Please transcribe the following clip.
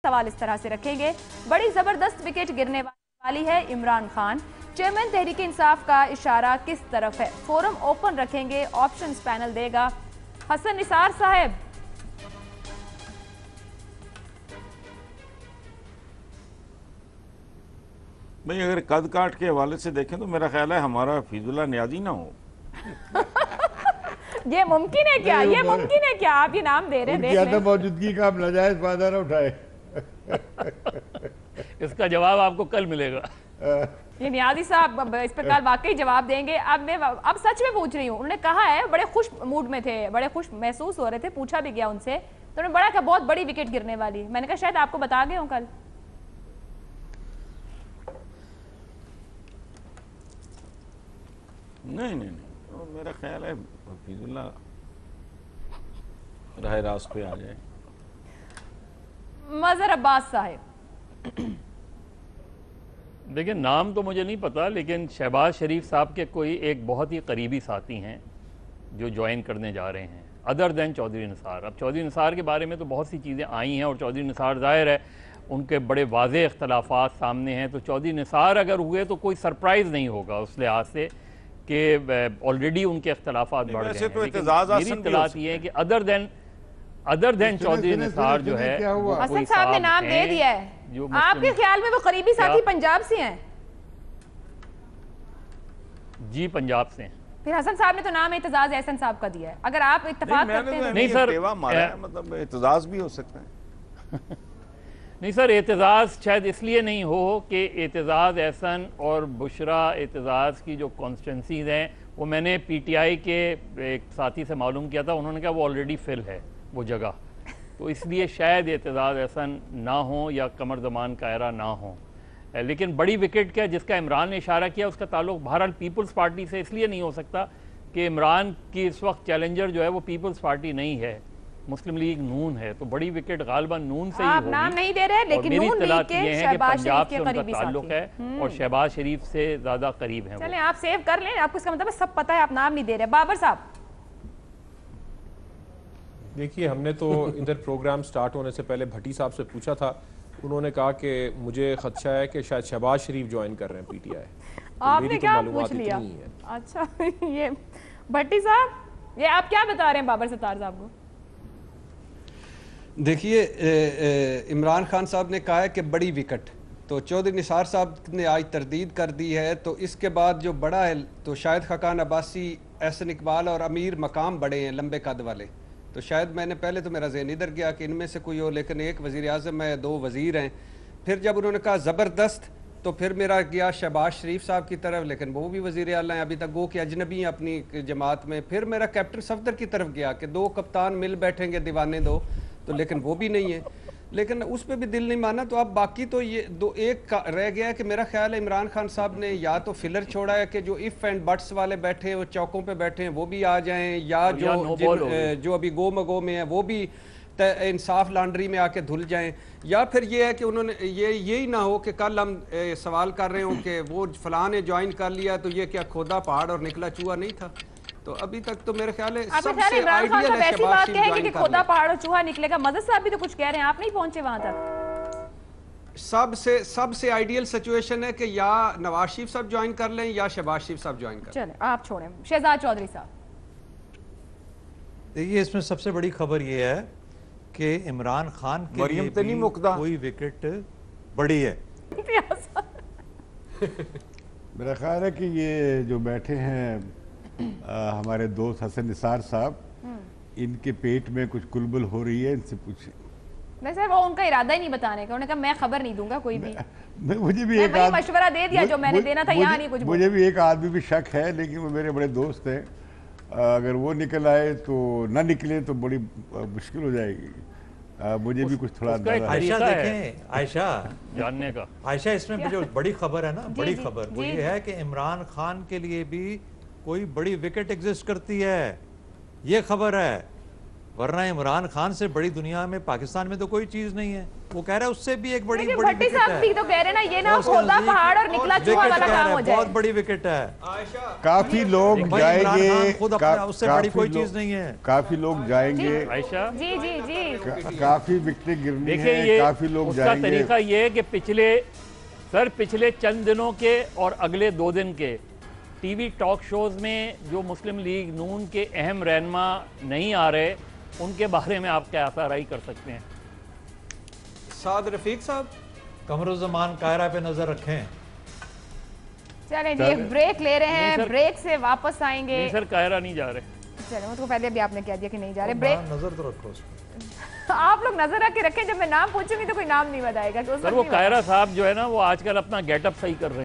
سوال اس طرح سے رکھیں گے، بڑی زبردست وکٹ گرنے والی ہے عمران خان، چیئرمین تحریک انصاف کا اشارہ کس طرف ہے؟ فورم اوپن رکھیں گے، آپشنز پینل دے گا۔ حسن نثار صاحب، بھئی اگر قد کاٹ کے حوالے سے دیکھیں تو میرا خیال ہے ہمارا حفیظ اللہ نیازی نہ ہو۔ یہ ممکن ہے کیا؟ یہ ممکن ہے کیا؟ آپ یہ نام دے رہے ہیں، دیکھ لیں۔ ان کی عدم موجودگی کا آپ ناجائز فائدہ نہ اٹھائے۔ اس کا جواب آپ کو کل ملے گا۔ یہ نیازی صاحب اس پر کل واقعی جواب دیں گے۔ اب سچ میں پوچھ رہی ہوں، انہوں نے کہا ہے بڑے خوش موڈ میں تھے، بڑے خوش محسوس ہو رہے تھے، پوچھا بھی گیا ان سے، تو انہوں نے بڑا کہا بہت بڑی وکٹ گرنے والی۔ میں نے کہا شاید آپ کو بتا گئے ہوں کل۔ نہیں، میرا خیال ہے حفیظ اللہ راہ راست پہ آ جائے۔ مظہر عباس صاحب، دیکھیں نام تو مجھے نہیں پتا، لیکن شہباز شریف صاحب کے کوئی ایک بہت ہی قریبی ساتھی ہیں جو جوائن کرنے جا رہے ہیں ادر دین چودھری نثار۔ اب چودھری نثار کے بارے میں تو بہت سی چیزیں آئی ہیں، اور چودھری نثار ظاہر ہے ان کے بڑے واضح اختلافات سامنے ہیں، تو چودھری نثار اگر ہوئے تو کوئی سرپرائز نہیں ہوگا اس لحاظ سے کہ آلریڈی ان کے اختلافات بڑھ گئے ہیں۔ لیکن میری اطلاعات یہ ہے کہ ادر دین چودھری نثار جو ہے، حسن صاحب نے نام دے دیا ہے، آپ کے خیال میں وہ قریبی ساتھی پنجاب سے ہیں؟ جی پنجاب سے ہیں۔ پھر حسن صاحب نے تو نام اعتزاز احسن صاحب کا دیا ہے، اگر آپ اتفاق کرتے ہیں۔ نہیں سر، مطلب اعتزاز بھی ہو سکتا ہے۔ نہیں سر، اعتزاز شاید اس لیے نہیں ہو کہ اعتزاز احسن اور بشرا اعتزاز کی جو کانسٹیٹنسیز ہیں وہ میں نے پی ٹی آئی کے ایک ساتھی سے معلوم کیا تھا، انہوں نے کہا وہ آلریڈی فل ہے وہ جگہ، تو اس لیے شاید اعتزاز احسن نہ ہوں یا قمر زمان کائرہ نہ ہوں۔ لیکن بڑی وکٹ کا جس کا عمران نے اشارہ کیا، اس کا تعلق بہرحال پیپلز پارٹی سے اس لیے نہیں ہو سکتا کہ عمران کی اس وقت چیلنجر جو ہے وہ پیپلز پارٹی نہیں ہے، مسلم لیگ نون ہے، تو بڑی وکٹ غالباً نون سے ہی ہوگی۔ آپ نام نہیں دے رہے، لیکن نون لیگ کے شہباز شریف کے قریبی ساتھی، تعلق ہے اور شہباز شریف سے زیادہ قریب ہیں۔ چلیں آپ سیو کر لیں، آپ کو اس کا مطلب سب پتہ ہے، آپ نام نہیں دے رہے۔ بابر صاحب، دیکھیے ہم نے تو ادھر پروگرام سٹارٹ ہونے سے پہلے بھٹی صاحب سے پوچھا تھا، انہوں نے کہا کہ مجھے خدشہ ہے کہ شاید شہباز شریف جوائن کر رہے ہیں پی ٹی آئی۔ آپ نے کیا پوچھ لیا؟ اچھا یہ بھٹی صاحب، یہ آپ کیا بتا رہے ہیں بابر ستار صاحب کو؟ دیکھیے عمران خان صاحب نے کہا ہے کہ بڑی وکٹ، تو چودھری نثار صاحب نے آج تردید کر دی ہے، تو اس کے بعد جو بڑا ہے تو شاید خاقان عباسی، احسن اقبال اور امیر مقام بڑے ہیں لمبے قد والے، تو شاید میں نے پہلے تو میرا ذہن ادھر گیا کہ ان میں سے کوئی ہو، لیکن ایک وزیر اعظم ہے، دو وزیر ہیں۔ پھر جب انہوں نے کہا زبردست تو پھر میرا گیا شہباز شریف صاحب کی طرف، لیکن وہ بھی وزیر اعلیٰ ہیں ابھی تک، گو کہ اجنبی ہیں اپنی جماعت میں۔ پھر میرا کیپٹن صفدر کی طرف گیا کہ دو کپتان مل بیٹھیں گے دیوانے دو، تو لیکن وہ بھی نہیں ہے، لیکن اس پہ بھی دل نہیں مانا۔ تو اب باقی تو یہ دو ایک رہ گیا ہے کہ میرا خیال ہے عمران خان صاحب نے یا تو فلر چھوڑا ہے کہ جو ایف اینڈ بٹس والے بیٹھے ہیں وہ چوکوں پہ بیٹھے ہیں وہ بھی آ جائیں، یا جو ابھی گو مگو میں ہیں وہ بھی انصاف لانڈری میں آ کے دھل جائیں، یا پھر یہ ہے کہ انہوں نے یہی نہ ہو کہ کل ہم سوال کر رہے ہوں کہ وہ فلاں نے جوائن کر لیا تو یہ کیا کھودا پہاڑ اور نکلا چوہا نہیں تھا۔ تو ابھی تک تو میرے خیال ہے سب سے آئیڈیل ہے شہباز شریف جوائن کہ کھودا پہاڑ اور چوہا نکلے گا۔ مدد صاحب بھی تو کچھ کہہ رہے ہیں، آپ نہیں پہنچے وہاں تک۔ سب سے آئیڈیل سچویشن ہے کہ یا نواز شریف صاحب جوائن کر لیں یا شہباز شریف صاحب جوائن کر لیں۔ چلیں آپ چھوڑیں، شہزاد چودھری صاحب۔ دیکھیے اس میں سب سے بڑی خبر یہ ہے کہ عمران خان کے لیے بھی کوئی وکٹ بڑی ہے۔ میرا خیال ہے کہ یہ جو بیٹھے ہیں ہمارے دوست حسن نثار صاحب، ان کے پیٹ میں کچھ کلبل ہو رہی ہے، ان سے پوچھیں۔ نہیں سر، وہ ان کا ارادہ ہی نہیں بتانے کا، انہوں نے کہا میں خبر نہیں دوں گا کوئی بھی۔ مجھے بھی ایک مشورہ دے دیا جو میں نے دینا تھا، یہاں نہیں کچھ بولا۔ مجھے بھی ایک آدمی بھی شک ہے، لیکن وہ میرے بڑے دوست ہیں، اگر وہ نکل آئے تو نہ نکلے تو بڑی مشکل ہو جائے گی۔ مجھے بھی کچھ تھوڑا عائشہ دیکھیں، عائشہ جاننے کا عائشہ اس میں جو بڑی خبر ہے نا، بڑی خبر وہ یہ ہے کہ عمران خان کے لیے بھی کوئی بڑی وکٹ ایگزسٹ کرتی ہے، یہ خبر ہے۔ ورنہ عمران خان سے بڑی دنیا میں پاکستان میں تو کوئی چیز نہیں ہے. وہ کہہ رہا ہے اس سے بھی ایک بڑی لیکن بڑی بھٹی وکٹ صاحب بھی ہے. تو کہہ رہے نا یہ نا کھودا پہاڑ اور نکلا چوہا والا کام ہو جائے. بہت بڑی وکٹ ہے. کافی لوگ جائیں گے, اس سے بڑی کوئی چیز نہیں ہے. کافی لوگ جائیں گے, عائشہ جی جی جی کافی وکٹیں گرنی دیکھیں ہیں, یہ کافی لوگ اس کا جائیں گے. طریقہ یہ ہے کہ پچھلے چند دنوں کے اور اگلے 2 دن کے ٹی وی ٹاک شوز میں جو مسلم لیگ نون کے اہم رہنما نہیں آ رہے, ان کے بارے میں آپ کیا آثار آئی کر سکتے ہیں؟ سعد رفیق صاحب قمر الزمان قاہرہ پہ نظر رکھیں. چلیں جی ایک بریک لے رہے ہیں, بریک سے واپس آئیں گے. نہیں سر, قاہرہ نہیں جا رہے. چلیں اس کو پہلے بھی آپ نے کہہ دیا کہ نہیں جا رہے. بریک نظر تو رکھو اس پہ. آپ لوگ نظر رکھ کے رکھیں, جب میں نام پوچھوں گی تو کوئی نام نہیں بتائے گا. سر وہ قاہرہ صاحب جو ہے نا وہ آج کل اپنا گیٹ اپ صحیح کر رہے ہیں.